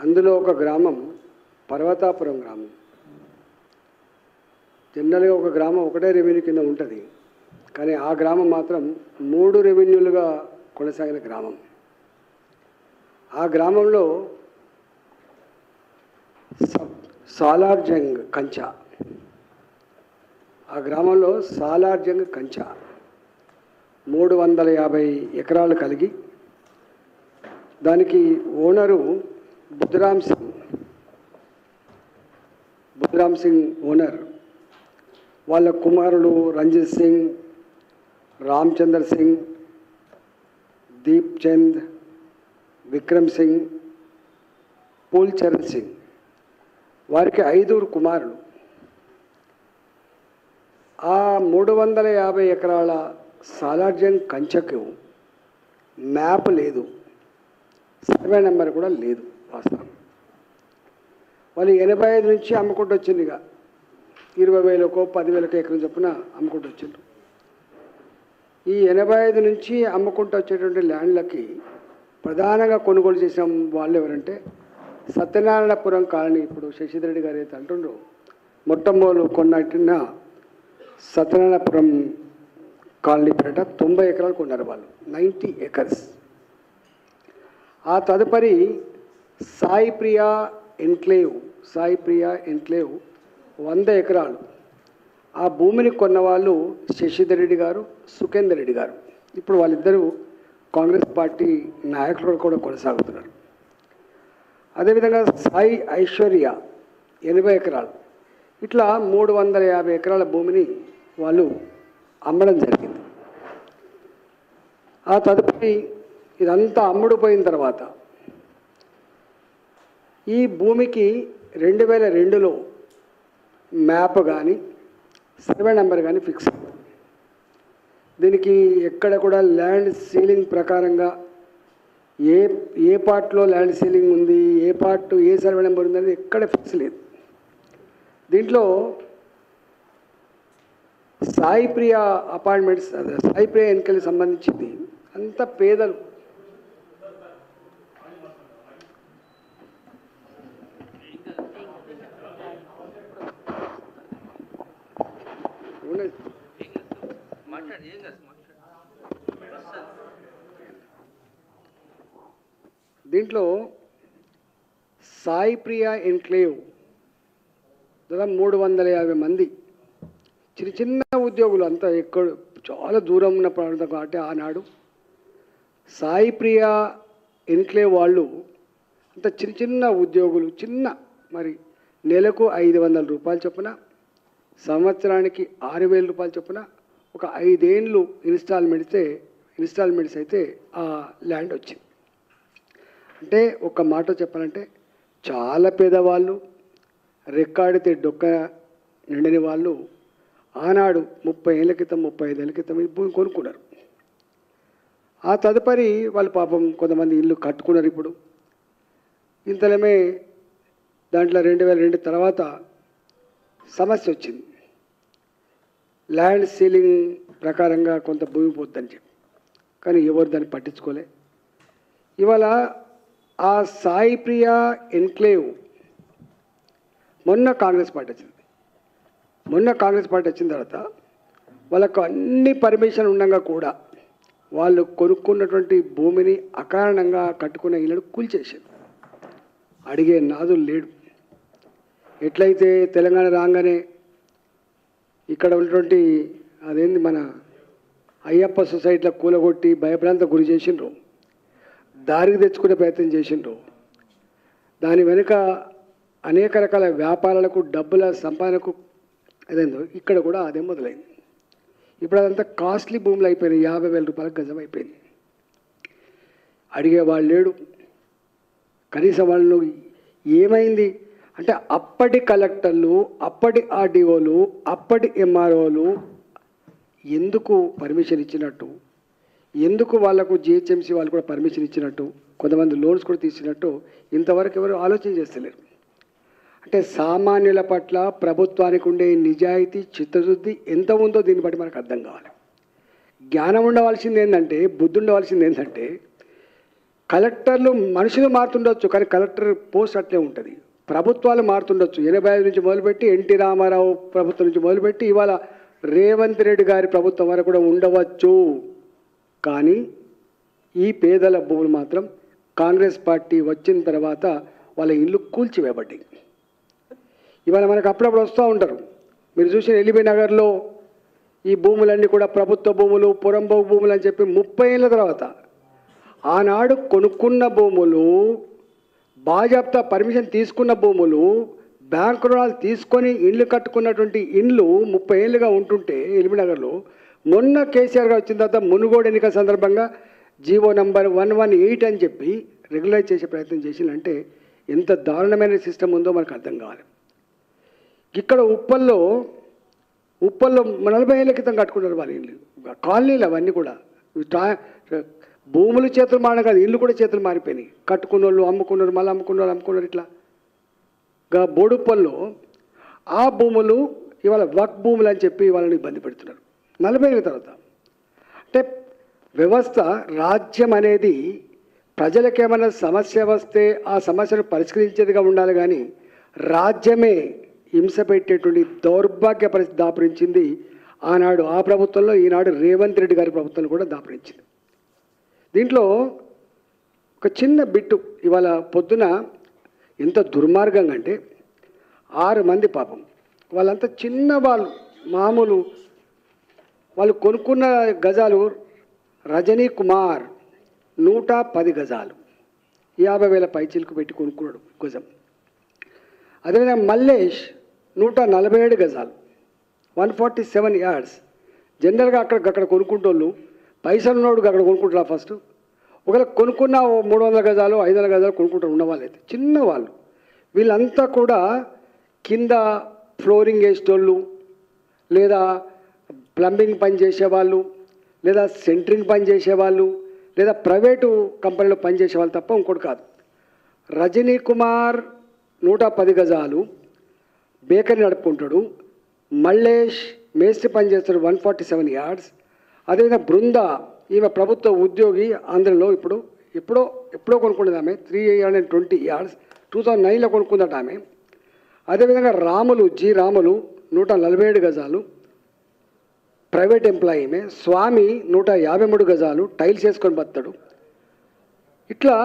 అందులో ఒక గ్రామం పర్వతాపురం గ్రామం. జనరల్గా ఒక గ్రామం ఒకటే రెవెన్యూ కింద ఉంటుంది, కానీ ఆ గ్రామం మాత్రం 3 రెవెన్యూలుగా కొనసాగిన గ్రామం. ఆ గ్రామంలో సాలార్జంగ్ కంచా, ఆ గ్రామంలో సాలార్జంగ్ కంచా 350 ఎకరాలు కలిగి, దానికి ఓనరు బుద్ధరామ్ సింగ్ ఓనర్. వాళ్ళ కుమారులు రంజిత్ సింగ్, రామచంద్ర సింగ్, దీప్ చంద్, విక్రమ్ సింగ్, పూల్చరణ్ సింగ్, వారికి 5 కుమారులు. ఆ 350 ఎకరాల సాలార్జంగ్ కంచకు మ్యాప్ లేదు, సర్వే నెంబర్ కూడా లేదు. వాస్తవం వాళ్ళు 85 నుంచి అమ్ముకుంటూ వచ్చింది. ఇక 20,000కో 10,000కో ఎకరం చొప్పున అమ్ముకుంటూ వచ్చిండ్రు. ఈ 85 నుంచి అమ్ముకుంటూ వచ్చేటువంటి ల్యాండ్లకి ప్రధానంగా కొనుగోలు చేసిన వాళ్ళు ఎవరంటే సత్యనారాయణపురం కాలనీ. ఇప్పుడు శశిధర్ రెడ్డి గారు అయితే అంటుండ్రు, మొట్టమొదలు కొన్నట్టిన సత్యనారాయణపురం కాలనీ పేట 90 ఎకరాలు కొన్నారు వాళ్ళు, 90 acres. ఆ తదుపరి సాయి ప్రియా ఎన్క్లేవ్ 100 ఎకరాలు. ఆ భూమిని కొన్నవాళ్ళు శశిధర్ రెడ్డి గారు, సుఖేందర్ రెడ్డి గారు. ఇప్పుడు వాళ్ళిద్దరూ కాంగ్రెస్ పార్టీ నాయకులు కూడా కొనసాగుతున్నారు. అదేవిధంగా సాయి ఐశ్వర్య 80 ఎకరాలు. ఇట్లా 350 ఎకరాల భూమిని వాళ్ళు అమ్మడం జరిగింది. ఆ తదుపరి ఇదంతా అమ్ముడుపోయిన తర్వాత ఈ భూమికి 2002లో మ్యాప్ కానీ సర్వే నెంబర్ కానీ ఫిక్స్ అయింది. దీనికి ఎక్కడ కూడా ల్యాండ్ సీలింగ్ ప్రకారంగా ఏ పార్ట్లో ల్యాండ్ సీలింగ్ ఉంది, ఏ పార్ట్ ఏ సర్వే నెంబర్ ఉంది అనేది ఎక్కడ ఫిక్స్ లేదు. దీంట్లో సాయి ప్రియా అపార్ట్మెంట్స్, సాయి ప్రియా ఎన్నికలకు సంబంధించింది అంత పేదలు. దీంట్లో సాయి ప్రియా ఎన్క్లేవ్ దాదాపు 350 మంది చిన్న చిన్న ఉద్యోగులు, అంతా ఎక్కడ చాలా దూరం ఉన్న ప్రాంతం కాబట్టి ఆనాడు సాయి ప్రియా ఎన్క్లేవ్ వాళ్ళు అంత చిన్న చిన్న ఉద్యోగులు, మరి నెలకు 500 రూపాయలు చొప్పున, సంవత్సరానికి 6,000 రూపాయలు చొప్పున, ఒక 5 ఏళ్ళు ఇన్స్టాల్మెంట్స్ అయితే ఆ ల్యాండ్ వచ్చింది. అంటే ఒక మాట చెప్పాలంటే చాలా పేదవాళ్ళు, రెక్కాడితే డొక్క నిండని వాళ్ళు ఆనాడు 30 ఏళ్ళ క్రితం 35 ఏళ్ళ క్రితం ఈ భూమి కొనుక్కున్నారు. ఆ తదుపరి వాళ్ళు పాపం కొంతమంది ఇల్లు కట్టుకున్నారు. ఇప్పుడు ఇంతలోనే దాంట్లో 2002 తర్వాత సమస్య వచ్చింది. ల్యాండ్ సీలింగ్ ప్రకారంగా కొంత భూమి పోద్దని చెప్పి, కానీ ఎవరు దాన్ని పట్టించుకోలే. ఇవాళ ఆ సాయి ప్రియా ఎన్క్లేవ్ మొన్న కాంగ్రెస్ పార్టీ వచ్చిన తర్వాత వాళ్ళకు అన్ని పర్మిషన్ ఉండగా కూడా వాళ్ళు కొనుక్కున్నటువంటి భూమిని అకారణంగా కట్టుకున్న ఇళ్ళను కూల్చేసారు. అడిగే నాదులు లేడు. ఎట్లయితే తెలంగాణ రాగానే ఇక్కడ ఉన్నటువంటి అదేంది మన అయ్యప్ప సొసైటీలో కూలగొట్టి భయభ్రాంత గురి చేసిండ్రు, దారికి తెచ్చుకునే ప్రయత్నం చేసిండ్రు. దాని వెనుక అనేక రకాల వ్యాపారాలకు, డబ్బుల సంపాదనకు అదేందో ఇక్కడ కూడా అదే మొదలైంది. ఇప్పుడు అదంతా కాస్ట్లీ భూములు అయిపోయినాయి, 50,000 రూపాయలకు గజం అయిపోయింది. అడిగేవాళ్ళు లేడు. కనీసం వాళ్ళు ఏమైంది అంటే అప్పటి కలెక్టర్లు, అప్పటి ఆర్డీఓలు, అప్పటి ఎంఆర్ఓలు ఎందుకు పర్మిషన్ ఇచ్చినట్టు, ఎందుకు వాళ్లకు జిహెచ్ఎంసీ వాళ్ళు కూడా పర్మిషన్ ఇచ్చినట్టు, కొంతమంది లోన్స్ కూడా తీసినట్టు ఇంతవరకు ఎవరు ఆలోచన చేస్తలేరు. అంటే సామాన్యుల పట్ల ప్రభుత్వానికి ఉండే నిజాయితీ, చిత్తశుద్ధి ఎంత ఉందో దీన్ని బట్టి మనకు అర్థం కావాలి. జ్ఞానం ఉండవలసింది ఏంటంటే, బుద్ధి ఉండవలసింది ఏంటంటే, కలెక్టర్లు మనుషులు మారుతుండొచ్చు, కానీ కలెక్టర్ పోస్ట్ అట్లే ఉంటుంది. ప్రభుత్వాలు మారుతుండొచ్చు. 85 నుంచి మొదలుపెట్టి ఎన్టీ రామారావు ప్రభుత్వం నుంచి మొదలుపెట్టి ఇవాళ రేవంత్ రెడ్డి గారి ప్రభుత్వం వరకు కూడా ఉండవచ్చు. కానీ ఈ పేదల భూములు మాత్రం కాంగ్రెస్ పార్టీ వచ్చిన తర్వాత వాళ్ళ ఇల్లు కూల్చివేయబడ్డాయి. ఇవాళ మనకు అప్పుడప్పుడు వస్తూ ఉంటారు. మీరు చూసిన ఎల్బీ నగర్లో ఈ భూములన్నీ కూడా ప్రభుత్వ భూములు, పురంబోగు భూములు అని చెప్పి 30 ఏళ్ళ తర్వాత ఆనాడు కొనుక్కున్న భూములు, బాజాప్తా పర్మిషన్ తీసుకున్న భూములు, బ్యాంకు రుణాలు తీసుకొని ఇండ్లు కట్టుకున్నటువంటి ఇండ్లు 30 ఏళ్ళుగా ఉంటుంటే ఎల్బీ నగర్లో మొన్న కేసీఆర్ గారు వచ్చిన తర్వాత మునుగోడు ఎన్నికల సందర్భంగా జీవో నంబర్ 118 అని చెప్పి రెగ్యులైజ్ చేసే ప్రయత్నం చేసిందంటే ఎంత దారుణమైన సిస్టమ్ ఉందో మనకు అర్థం కావాలి. ఇక్కడ ఉప్పల్లో 40 ఏళ్ళ క్రితం కట్టుకున్నారు వాళ్ళ ఇల్లు, కాలనీలు అవన్నీ కూడా. భూములు చేతులు మారడం కాదు, ఇల్లు కూడా చేతులు మారిపోయినాయి. కట్టుకున్న వాళ్ళు అమ్ముకున్నారు, మళ్ళీ అమ్ముకున్నారు ఇట్లా. బోడుప్పల్లో ఆ భూములు ఇవాళ వక్ భూములు అని చెప్పి వాళ్ళని ఇబ్బంది పెడుతున్నారు 40 ఏళ్ళ తర్వాత. అంటే వ్యవస్థ, రాజ్యం అనేది ప్రజలకేమైనా సమస్య వస్తే ఆ సమస్యను పరిష్కరించేదిగా ఉండాలి, కానీ రాజ్యమే హింస పెట్టేటువంటి దౌర్భాగ్య పరిస్థితి దాపురించింది ఆనాడు ఆ ప్రభుత్వంలో, ఈనాడు రేవంత్ రెడ్డి గారి ప్రభుత్వంలో కూడా దాపురించింది. దీంట్లో ఒక చిన్న బిట్టు ఇవాళ పొద్దున ఎంత దుర్మార్గంగా అంటే 6 మంది పాపం, వాళ్ళంతా చిన్న వాళ్ళు, మామూలు వాళ్ళు కొనుక్కున్న గజాలు రజనీ కుమార్ 110 గజాలు 50,000 పైచీలకు పెట్టి కొనుక్కున్నాడు గజం. అదేవిధంగా మల్లేష్ 147 గజాలు 147 యార్డ్స్. జనరల్గా అక్కడ కొనుక్కుంటోళ్ళు పైసలు ఉన్నోడు అక్కడ కొనుక్కుంటారా ఫస్ట్. ఒకవేళ కొనుక్కున్న 300 గజాలు 500 గజాలు కొనుక్కుంటారు ఉన్నవాళ్ళు అయితే, చిన్నవాళ్ళు. వీళ్ళంతా కూడా కింద ఫ్లోరింగ్ వేసేటోళ్ళు, లేదా ప్లంబింగ్ పని చేసేవాళ్ళు, లేదా సెంటరింగ్ పని చేసేవాళ్ళు, లేదా ప్రైవేటు కంపెనీలో పనిచేసేవాళ్ళు తప్ప ఇంకోటి కాదు. రజనీ కుమార్ 110 గజాలు బేకరీ నడుపుకుంటాడు. మల్లేష్ మేస్త్రి పని చేస్తాడు 147 యార్డ్స్. అదేవిధంగా బృంద, ఈమె ప్రభుత్వ ఉద్యోగి, ఆంధ్రలో ఎప్పుడో కొనుక్కున్నది ఆమె 320 యార్డ్స్, 2009లో కొనుక్కుందట ఆమె. అదేవిధంగా రాములు, రాములు 147 గజాలు ప్రైవేట్ ఎంప్లాయీ. ఈమె స్వామి 153 గజాలు టైల్స్ వేసుకొని బతాడు. ఇట్లా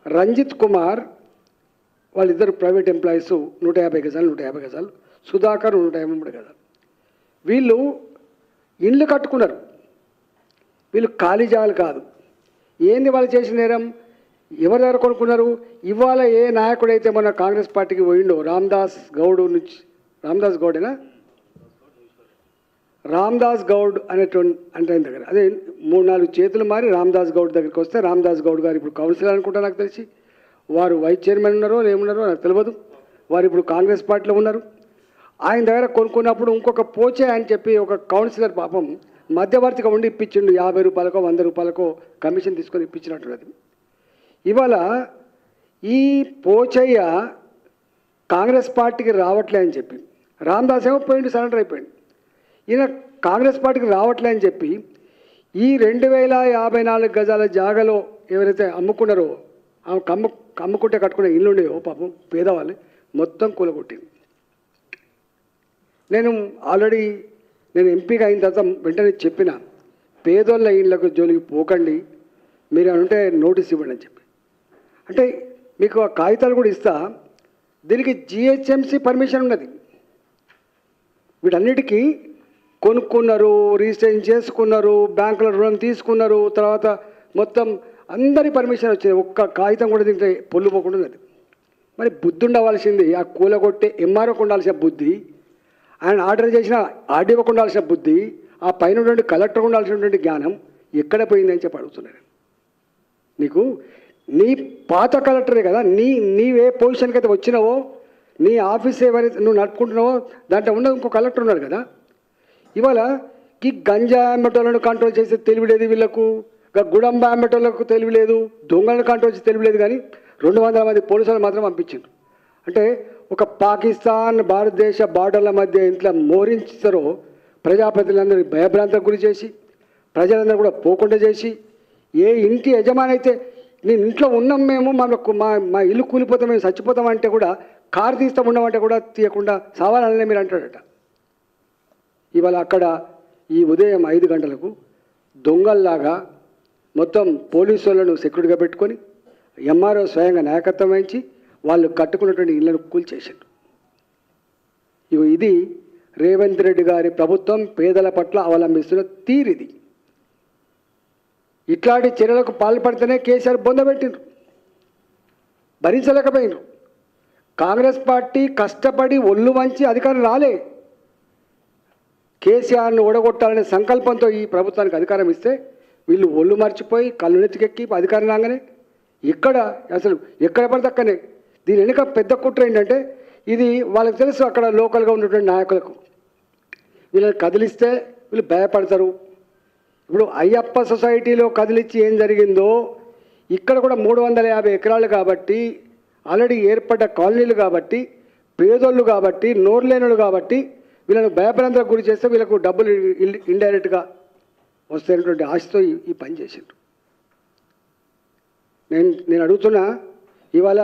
రంజిత్ కుమార్ వాళ్ళిద్దరు ప్రైవేట్ ఎంప్లాయీస్ 150 గజాలు, సుధాకర్ 153 గజాలు. వీళ్ళు ఇండ్లు కట్టుకున్నారు, వీళ్ళు ఖాళీ జాగాలు కాదు. ఏంది వాళ్ళు చేసిన నేరం? ఎవరి దగ్గర కొనుక్కున్నారు? ఇవాళ ఏ నాయకుడైతే మన కాంగ్రెస్ పార్టీకి పోయిండో, రామ్దాస్ గౌడ్ అనేటువంటి అంటే దగ్గర, అదే 3-4 చేతులు మారి రామ్దాస్ గౌడ్ దగ్గరికి వస్తే, రామ్దాస్ గౌడ్ గారు ఇప్పుడు కౌన్సిలర్ అనుకుంటా నాకు తెలిసి, వారు వైస్ చైర్మన్ ఉన్నారో ఏమున్నారో నాకు తెలియదు, వారు ఇప్పుడు కాంగ్రెస్ పార్టీలో ఉన్నారు. ఆయన దగ్గర కొనుక్కున్నప్పుడు ఇంకొక పోచే అని చెప్పి ఒక కౌన్సిలర్ పాపం మధ్యవర్తిగా ఉండి ఇప్పించిండు. 50 రూపాయలకో 100 రూపాయలకో కమిషన్ తీసుకొని ఇప్పించినట్టున్నది. ఇవాళ ఈ పోచయ్య కాంగ్రెస్ పార్టీకి రావట్లే అని చెప్పి, రామ్దాస్ ఏమో పోయిండు, సరెండర్ అయిపోయింది. ఈయన కాంగ్రెస్ పార్టీకి రావట్లే అని చెప్పి ఈ 2054 గజాల జాగాలో ఎవరైతే అమ్ముకున్నారో, అమ్ముకుంటే కట్టుకునే ఇల్లు ఉండేవో పాపం పేదవాళ్ళు మొత్తం కూలగొట్టింది. నేను ఎంపీగా అయిన తర్వాత వెంటనే చెప్పిన, పేదోళ్ళ ఇళ్ళకు జోలికి పోకండి, మీరు అంటే నోటీస్ ఇవ్వండి అని చెప్పి. అంటే మీకు ఆ కాగితాలు కూడా ఇస్తా, దీనికి జిహెచ్ఎంసీ పర్మిషన్ ఉన్నది. వీటన్నిటికీ కొనుక్కున్నారు, రిజిస్ట్రేషన్ చేసుకున్నారు, బ్యాంకుల రుణం తీసుకున్నారు, తర్వాత మొత్తం అందరి పర్మిషన్ వచ్చింది. ఒక్క కాగితం కూడా దీంట్లో పొల్లుపోకుండా ఉన్నది. మరి బుద్ధి ఉండవలసింది ఆ కూలగొట్టే ఎంఆర్ఓకి ఉండాల్సిన బుద్ధి, ఆయన ఆర్డర్ చేసిన ఆర్డీఓకి ఉండాల్సిన బుద్ధి, ఆ పైన ఉన్నటువంటి కలెక్టర్కి ఉండాల్సినటువంటి జ్ఞానం ఎక్కడ పోయిందని చెప్పి అడుగుతున్నాను. నీకు నీ పాత కలెక్టరే కదా, నీవే పొజిషన్కి అయితే వచ్చినావో, నీ ఆఫీస్ ఎవరైతే నువ్వు నడుపుకుంటున్నావో దాంట్లో ఉన్న ఇంకో కలెక్టర్ ఉన్నాడు కదా. ఇవాళ ఈ గంజా అమ్మటోళ్ళను కంట్రోల్ చేసే తెలివిలేదు వీళ్ళకు, గుడంబ అమ్మటోళ్ళకు తెలివిలేదు, దొంగలను కంట్రోల్ చేసి తెలివిలేదు, కానీ 200 మంది పోలీసులు మాత్రం పంపించారు. అంటే ఒక పాకిస్తాన్ భారతదేశ బార్డర్ల మధ్య ఇంట్లో మోరించారో ప్రజాప్రతినిధులందరూ భయభ్రాంతకు గురి చేసి, ప్రజలందరూ కూడా పోకుండా చేసి, ఏ ఇంటి యజమాని అయితే నేను ఇంట్లో ఉన్నాం మేము మా ఇల్లు కూలిపోతాం మేము చచ్చిపోతామంటే కూడా కారు తీస్తాం ఉండమంటే కూడా తీయకుండా సావాలనే మీరు అంటాడట. ఇవాళ అక్కడ ఈ ఉదయం 5 గంటలకు దొంగల్లాగా మొత్తం పోలీసు వాళ్ళను సెక్యూరిటీగా పెట్టుకొని ఎంఆర్ఓ స్వయంగా నాయకత్వం వహించి వాళ్ళు కట్టుకున్నటువంటి ఇళ్లను కూల్చేసారు. ఇది రేవంత్ రెడ్డి గారి ప్రభుత్వం పేదల పట్ల అవలంబిస్తున్న తీరిది. ఇట్లాంటి చర్యలకు పాల్పడితేనే కేసీఆర్ బొందబెట్టిండ్రు, భరించలేకపోయినరు. కాంగ్రెస్ పార్టీ కష్టపడి ఒళ్ళు వంచి అధికారం రాలే. కేసీఆర్ను ఓడగొట్టాలనే సంకల్పంతో ఈ ప్రభుత్వానికి అధికారం ఇస్తే వీళ్ళు ఒళ్ళు మర్చిపోయి కళ్ళు నెత్తికెక్కి అధికారం రాగానే ఇక్కడ అసలు ఎక్కడ పడితే అక్కనే. దీని వెనుక పెద్ద కుట్ర ఏంటంటే ఇది వాళ్ళకి తెలుసు, అక్కడ లోకల్గా ఉన్నటువంటి నాయకులకు వీళ్ళని కదిలిస్తే వీళ్ళు భయపడతారు. ఇప్పుడు అయ్యప్ప సొసైటీలో కదిలిచ్చి ఏం జరిగిందో ఇక్కడ కూడా 350 ఎకరాలు కాబట్టి, ఆల్రెడీ ఏర్పడ్డ కాలనీలు కాబట్టి, పేదోళ్ళు కాబట్టి, నోరులేనులు కాబట్టి వీళ్ళను భయపడంతకు గురి చేస్తే వీళ్ళకు డబ్బులు ఇండైరెక్ట్గా వస్తున్నటువంటి ఆశతో ఈ పని చేసిండ్రు. నేను అడుగుతున్నా, ఇవాళ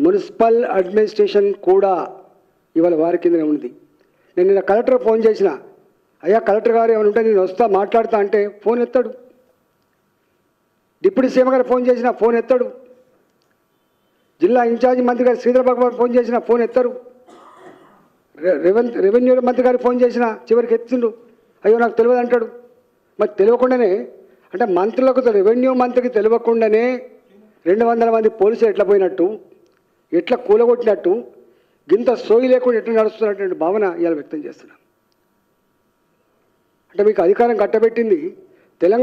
మున్సిపల్ అడ్మినిస్ట్రేషన్ కూడా ఇవాళ వారి కిందనే ఉంది. నేను నిన్న కలెక్టర్ ఫోన్ చేసిన, అయ్యా కలెక్టర్ గారు ఏమైనా ఉంటే నేను వస్తా మాట్లాడతా అంటే ఫోన్ ఎత్తాడు. డిప్యూటీ సీఎం గారు ఫోన్ చేసిన ఫోన్ ఎత్తాడు. జిల్లా ఇన్ఛార్జి మంత్రి గారు శ్రీధర్ బాబు గారు ఫోన్ చేసిన ఫోన్ ఎత్తారు. రెవెన్యూ మంత్రి గారు ఫోన్ చేసిన చివరికి ఎత్తిండు, అయ్యో నాకు తెలియదు అంటాడు. మరి తెలియకుండానే అంటే మంత్రులకు రెవెన్యూ మంత్రికి తెలియకుండానే 200 మంది పోలీసులు ఎట్లా పోయినట్టు, ఎట్లా కూలగొట్టినట్టు, గింత సోయి లేకుండా ఎట్లా నడుస్తున్నటువంటి భావన ఇవాళ వ్యక్తం చేస్తున్నాం. అంటే మీకు అధికారం కట్టబెట్టింది తెలంగాణ.